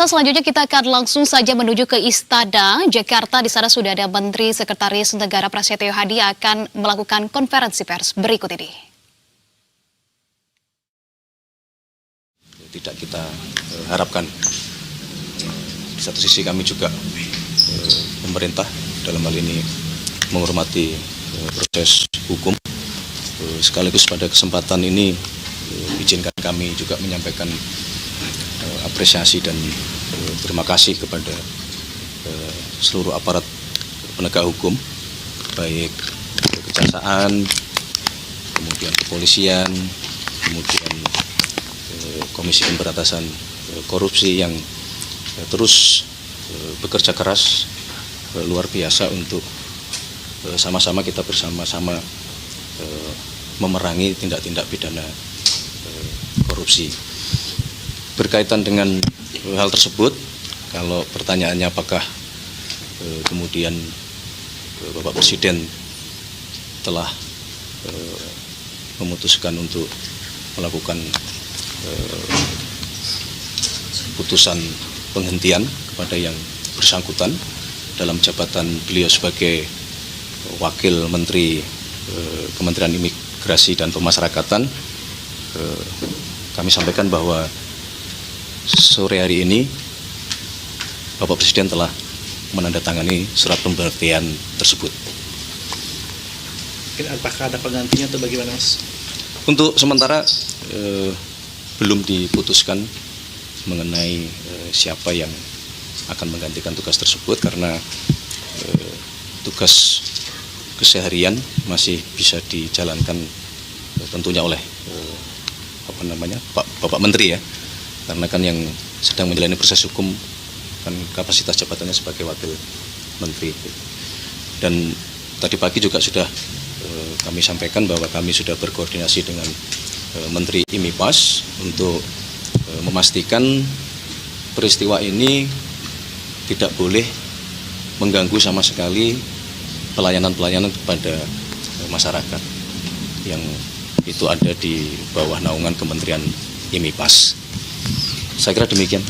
Selanjutnya kita akan langsung saja menuju ke Istada, Jakarta. Di sana sudah ada Menteri Sekretaris Negara Prasetyo Hadi akan melakukan konferensi pers berikut ini. Tidak kita harapkan. Di satu sisi kami juga pemerintah dalam hal ini menghormati proses hukum. Sekaligus pada kesempatan ini izinkan kami juga menyampaikan apresiasi dan terima kasih kepada seluruh aparat penegak hukum, baik kejaksaan, kemudian kepolisian, kemudian Komisi Pemberantasan Korupsi yang terus bekerja keras luar biasa untuk sama-sama kita bersama-sama memerangi tindak-tindak pidana korupsi. Berkaitan dengan hal tersebut, kalau pertanyaannya apakah kemudian Bapak Presiden telah memutuskan untuk melakukan putusan penghentian kepada yang bersangkutan dalam jabatan beliau sebagai Wakil Menteri Kementerian Imigrasi dan Pemasyarakatan, kami sampaikan bahwa sore hari ini Bapak Presiden telah menandatangani surat pemberhentian tersebut. Apakah ada penggantinya atau bagaimana, Mas? Untuk sementara belum diputuskan mengenai siapa yang akan menggantikan tugas tersebut karena tugas keseharian masih bisa dijalankan tentunya oleh Bapak Menteri ya. Karena kan yang sedang menjalani proses hukum kan kapasitas jabatannya sebagai Wakil Menteri. Dan tadi pagi juga sudah kami sampaikan bahwa kami sudah berkoordinasi dengan Menteri IMIPAS untuk memastikan peristiwa ini tidak boleh mengganggu sama sekali pelayanan-pelayanan kepada masyarakat yang itu ada di bawah naungan Kementerian IMIPAS. Saya kira demikian.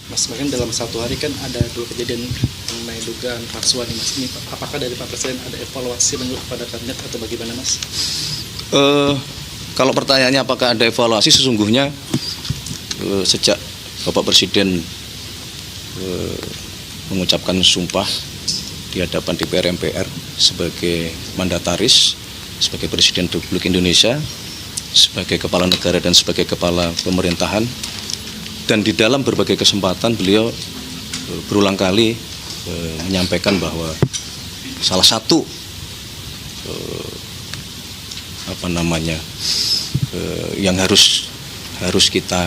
Mas, bahkan dalam satu hari kan ada 2 kejadian mengenai dugaan palsuan, Mas. Ini apakah dari Pak Presiden ada evaluasi menurut kepada kabinet atau bagaimana, Mas? Kalau pertanyaannya apakah ada evaluasi, sesungguhnya sejak Bapak Presiden mengucapkan sumpah di hadapan DPR MPR sebagai mandataris, sebagai Presiden Republik Indonesia, sebagai kepala negara dan sebagai kepala pemerintahan, dan di dalam berbagai kesempatan beliau berulang kali menyampaikan bahwa salah satu yang harus kita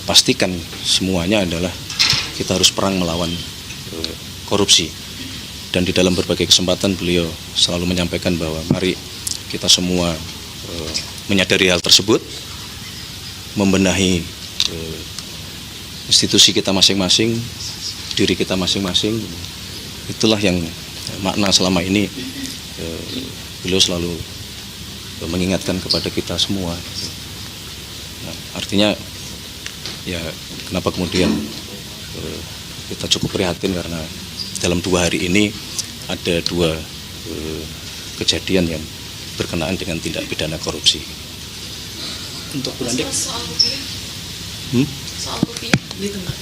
pastikan semuanya adalah kita harus perang melawan korupsi. Dan di dalam berbagai kesempatan beliau selalu menyampaikan bahwa mari kita semua menyadari hal tersebut, membenahi institusi kita masing-masing, diri kita masing-masing. Itulah yang makna selama ini beliau selalu mengingatkan kepada kita semua. Nah, artinya ya kenapa kemudian kita cukup prihatin karena dalam 2 hari ini ada 2 kejadian yang berkenaan dengan tindak pidana korupsi. Untuk Bu Landik, soal rupiah di tengah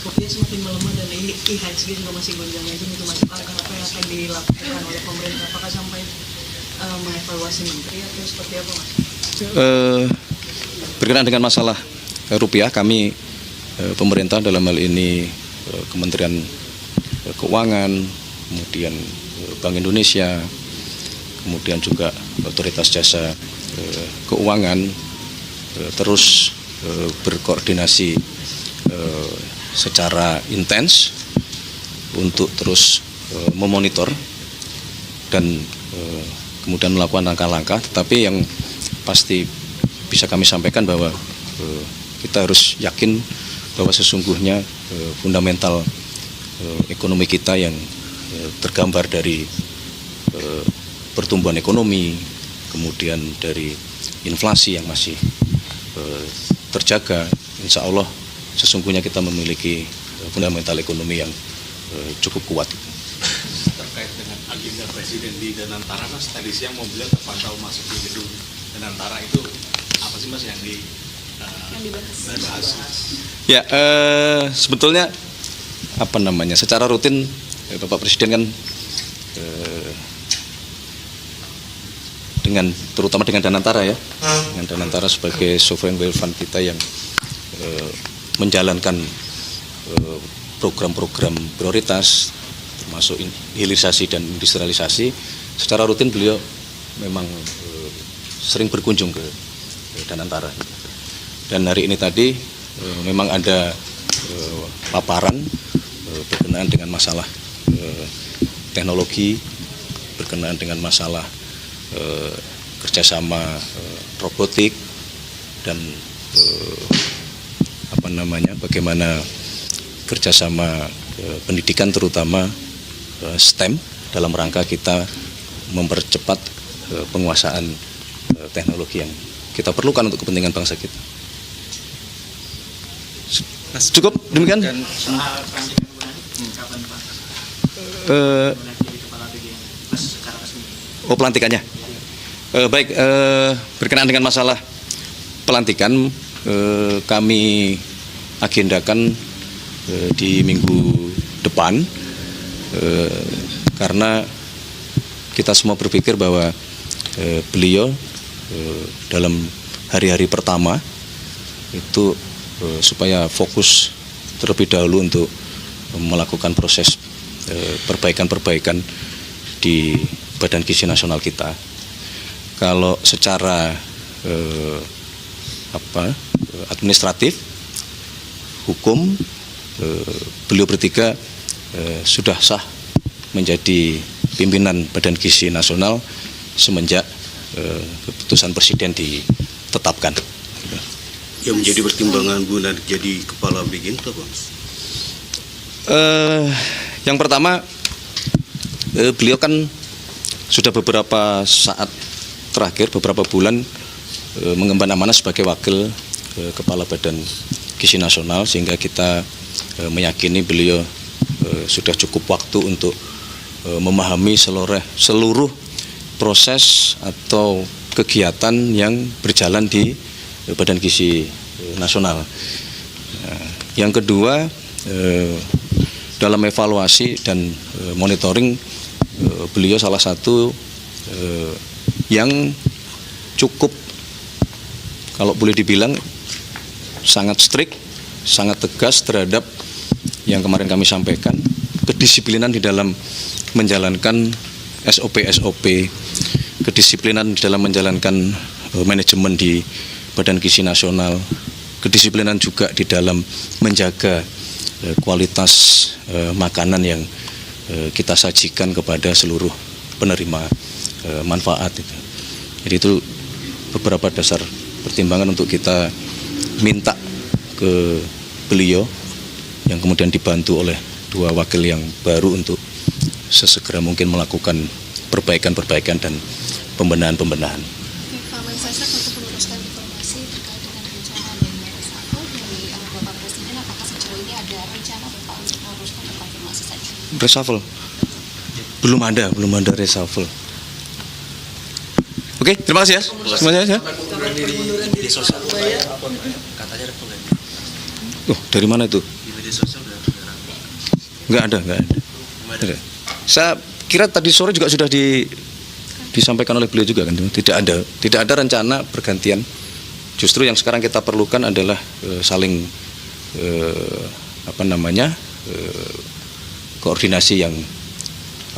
rupiah semakin melemah dan IHSG juga masih gonjang-ganjing, itu Mas, apa yang akan dilakukan oleh pemerintah? Apakah sampai mengevaluasi menteri atau seperti apa, Mas? Berkenaan dengan masalah rupiah, kami pemerintah dalam hal ini Kementerian Keuangan, kemudian Bank Indonesia, kemudian juga Otoritas Jasa Keuangan terus berkoordinasi secara intens untuk terus memonitor dan kemudian melakukan langkah-langkah. Tetapi yang pasti bisa kami sampaikan bahwa kita harus yakin bahwa sesungguhnya fundamental ekonomi kita yang tergambar dari pertumbuhan ekonomi, kemudian dari inflasi yang masih terjaga, insya Allah sesungguhnya kita memiliki fundamental ekonomi yang cukup kuat. Terkait dengan agenda Presiden di Danantara, Mas, tadi siang mobilnya terpantau masuk di gedung Danantara, itu apa sih, Mas, yang dibahas? Ya, sebetulnya secara rutin Bapak Presiden kan terutama dengan Danantara ya, dengan Danantara sebagai sovereign wealth fund kita yang menjalankan program-program prioritas termasuk hilirisasi dan industrialisasi. Secara rutin beliau memang sering berkunjung ke Danantara. Dan hari ini tadi memang ada paparan berkenaan dengan masalah teknologi, berkenaan dengan masalah kerjasama robotik dan bagaimana kerjasama pendidikan terutama STEM dalam rangka kita mempercepat penguasaan teknologi yang kita perlukan untuk kepentingan bangsa kita. Cukup demikian. Pelantikannya. Baik, berkenaan dengan masalah pelantikan, kami agendakan di minggu depan, karena kita semua berpikir bahwa beliau dalam hari-hari pertama itu supaya fokus terlebih dahulu untuk melakukan proses perbaikan-perbaikan di Badan Gizi Nasional kita. Kalau secara administratif, hukum, beliau bertiga sudah sah menjadi pimpinan Badan Gizi Nasional semenjak keputusan Presiden ditetapkan. Yang menjadi pertimbangan guna jadi kepala BGN itu apa? Yang pertama, beliau kan sudah beberapa saat terakhir, beberapa bulan mengemban amanah sebagai wakil kepala Badan Gizi Nasional, sehingga kita meyakini beliau sudah cukup waktu untuk memahami seluruh proses atau kegiatan yang berjalan di Badan Gizi Nasional. Yang kedua, dalam evaluasi dan monitoring, beliau salah satu yang cukup, kalau boleh dibilang, sangat strict, sangat tegas terhadap yang kemarin kami sampaikan, kedisiplinan di dalam menjalankan SOP, kedisiplinan di dalam menjalankan manajemen di Badan Gizi Nasional, kedisiplinan juga di dalam menjaga kualitas makanan yang kita sajikan kepada seluruh penerima manfaat itu. Jadi itu beberapa dasar pertimbangan untuk kita minta ke beliau, yang kemudian dibantu oleh dua wakil yang baru untuk sesegera mungkin melakukan perbaikan-perbaikan dan pembenahan-pembenahan. Pak Mensesnek, untuk meluruskan informasi terkait dengan rencana adanya reshuffle dari Bapak Presiden, apakah sejauh ini ada rencana Bapak untuk meluruskan atau konfirmasi saja? Reshuffle? Belum ada reshuffle. Oke, terima kasih ya. Terima kasih ya. Media sosial katanya ada polemik. Oh, dari mana itu? Di media sosial udah ramai. Nggak ada. Saya kira tadi sore juga sudah disampaikan oleh beliau juga kan. Tidak ada rencana pergantian. Justru yang sekarang kita perlukan adalah saling koordinasi yang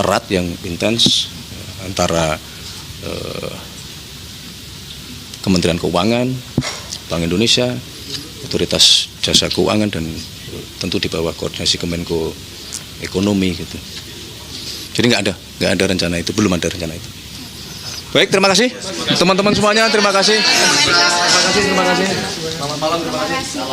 erat, yang intens antara Kementerian Keuangan, Bank Indonesia, Otoritas Jasa Keuangan, dan tentu di bawah koordinasi Kemenko Ekonomi gitu. Jadi nggak ada rencana itu, belum ada rencana itu. Baik, terima kasih teman-teman semuanya, terima kasih. Selamat malam, terima kasih.